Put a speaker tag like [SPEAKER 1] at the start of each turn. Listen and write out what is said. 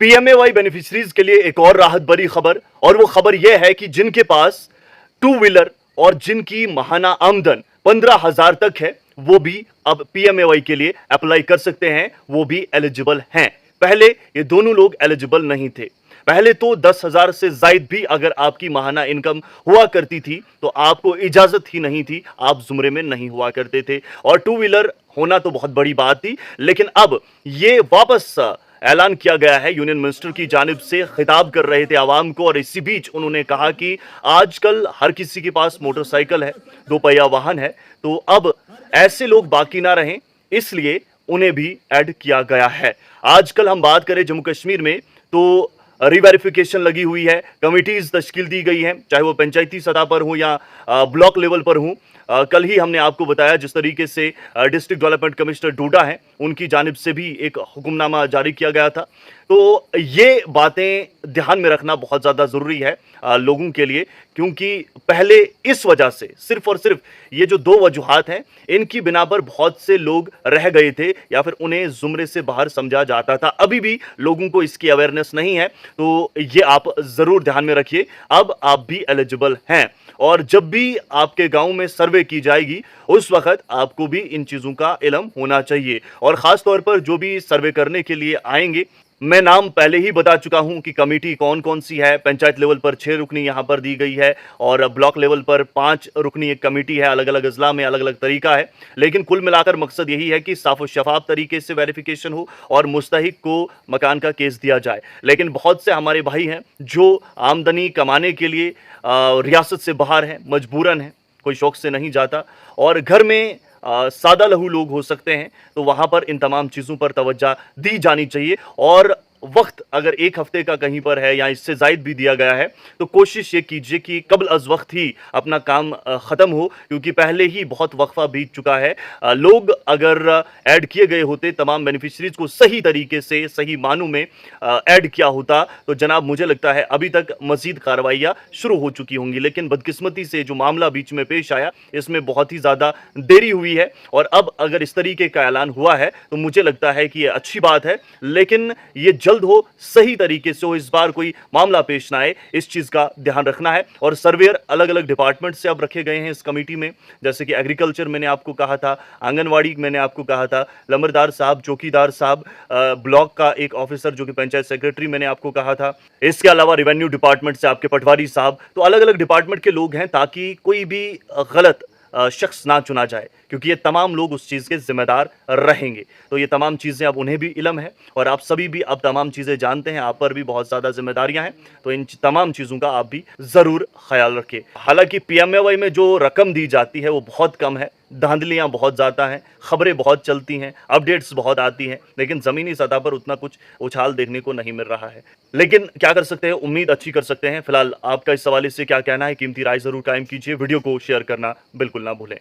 [SPEAKER 1] PMAY beneficiaries के लिए एक और राहत भरी खबर, और वो खबर यह है कि जिनके पास टू व्हीलर और जिनकी माहाना आमदन 15,000 तक है वो भी अब पीएमएवाई के लिए अप्लाई कर सकते हैं, वो भी एलिजिबल हैं। पहले ये दोनों लोग एलिजिबल नहीं थे। पहले तो 10,000 से जायद भी अगर आपकी माहाना इनकम हुआ करती थी तो आपको इजाजत ही नहीं थी, आप जुमरे में नहीं हुआ करते थे। और टू व्हीलर होना तो बहुत बड़ी बात थी, लेकिन अब ये वापस ऐलान किया गया है। यूनियन मिनिस्टर की जानिब से खिताब कर रहे थे आवाम को, और इसी बीच उन्होंने कहा कि आजकल हर किसी के पास मोटरसाइकिल है, दो पहिया वाहन है, तो अब ऐसे लोग बाकी ना रहें, इसलिए उन्हें भी ऐड किया गया है। आजकल हम बात करें जम्मू कश्मीर में तो रिवेरिफिकेशन लगी हुई है, कमिटीज तश्कील दी गई हैं, चाहे वो पंचायती सतह पर हो या ब्लॉक लेवल पर हो। कल ही हमने आपको बताया जिस तरीके से डिस्ट्रिक्ट डेवलपमेंट कमिश्नर डोडा हैं, उनकी जानिब से भी एक हुक्मनामा जारी किया गया था। तो ये बातें ध्यान में रखना बहुत ज़्यादा ज़रूरी है लोगों के लिए, क्योंकि पहले इस वजह से सिर्फ और सिर्फ ये जो दो वजूहात हैं, इनकी बिना पर बहुत से लोग रह गए थे या फिर उन्हें जुमरे से बाहर समझा जाता था। अभी भी लोगों को इसकी अवेयरनेस नहीं है, तो ये आप ज़रूर ध्यान में रखिए। अब आप भी एलिजिबल हैं, और जब भी आपके गांव में सर्वे की जाएगी उस वक्त आपको भी इन चीज़ों का इल्म होना चाहिए। और ख़ास तौर पर जो भी सर्वे करने के लिए आएंगे, मैं नाम पहले ही बता चुका हूं कि कमेटी कौन कौन सी है। पंचायत लेवल पर 6 रुकनी यहां पर दी गई है, और ब्लॉक लेवल पर 5 रुकनी एक कमेटी है। अलग अलग अजला में अलग अलग तरीका है, लेकिन कुल मिलाकर मकसद यही है कि साफ और शफाफ तरीके से वेरिफिकेशन हो और मुस्तहिक को मकान का केस दिया जाए। लेकिन बहुत से हमारे भाई हैं जो आमदनी कमाने के लिए रियासत से बाहर हैं, मजबूरन हैं, कोई शौक से नहीं जाता, और घर में सादा लहू लोग हो सकते हैं, तो वहाँ पर इन तमाम चीज़ों पर तवज्जो दी जानी चाहिए। और वक्त अगर एक हफ्ते का कहीं पर है या इससे ज़ायद भी दिया गया है, तो कोशिश ये कीजिए कि कबल अज़ वक्त ही अपना काम ख़त्म हो, क्योंकि पहले ही बहुत वक्फा बीत चुका है। लोग अगर ऐड किए गए होते, तमाम बेनिफिशरीज़ को सही तरीके से सही मानों में ऐड किया होता, तो जनाब मुझे लगता है अभी तक मज़ीद कार्रवाइयाँ शुरू हो चुकी होंगी। लेकिन बदकिस्मती से जो मामला बीच में पेश आया, इसमें बहुत ही ज़्यादा देरी हुई है, और अब अगर इस तरीके का ऐलान हुआ है तो मुझे लगता है कि ये अच्छी बात है, लेकिन ये जल्द हो, सही तरीके से हो, इस बार कोई मामला पेश ना आए, इस चीज़ का ध्यान रखना है। और सर्वेयर अलग अलग डिपार्टमेंट से अब रखे गए हैं इस कमेटी में, जैसे कि एग्रीकल्चर मैंने आपको कहा था, आंगनवाड़ी मैंने आपको कहा था, लंबरदार साहब, चौकीदार साहब, ब्लॉक का एक ऑफिसर जो कि पंचायत सेक्रेटरी मैंने आपको कहा था, इसके अलावा रेवेन्यू डिपार्टमेंट से आपके पटवारी साहब। तो अलग अलग डिपार्टमेंट के लोग हैं, ताकि कोई भी गलत शख्स ना चुना जाए, क्योंकि ये तमाम लोग उस चीज़ के जिम्मेदार रहेंगे। तो ये तमाम चीज़ें अब उन्हें भी इल्म है, और आप सभी भी अब तमाम चीज़ें जानते हैं, आप पर भी बहुत ज़्यादा जिम्मेदारियां हैं, तो इन तमाम चीज़ों का आप भी ज़रूर ख्याल रखें। हालांकि पीएमएवाई में जो रकम दी जाती है वो बहुत कम है, धांधलियाँ बहुत ज़्यादा हैं, खबरें बहुत चलती हैं, अपडेट्स बहुत आती हैं, लेकिन ज़मीनी सतह पर उतना कुछ उछाल देखने को नहीं मिल रहा है। लेकिन क्या कर सकते हैं, उम्मीद अच्छी कर सकते हैं। फिलहाल आपका इस हवाले से क्या कहना है, कीमती राय ज़रूर कायम कीजिए, वीडियो को शेयर करना बिल्कुल ना भूलें।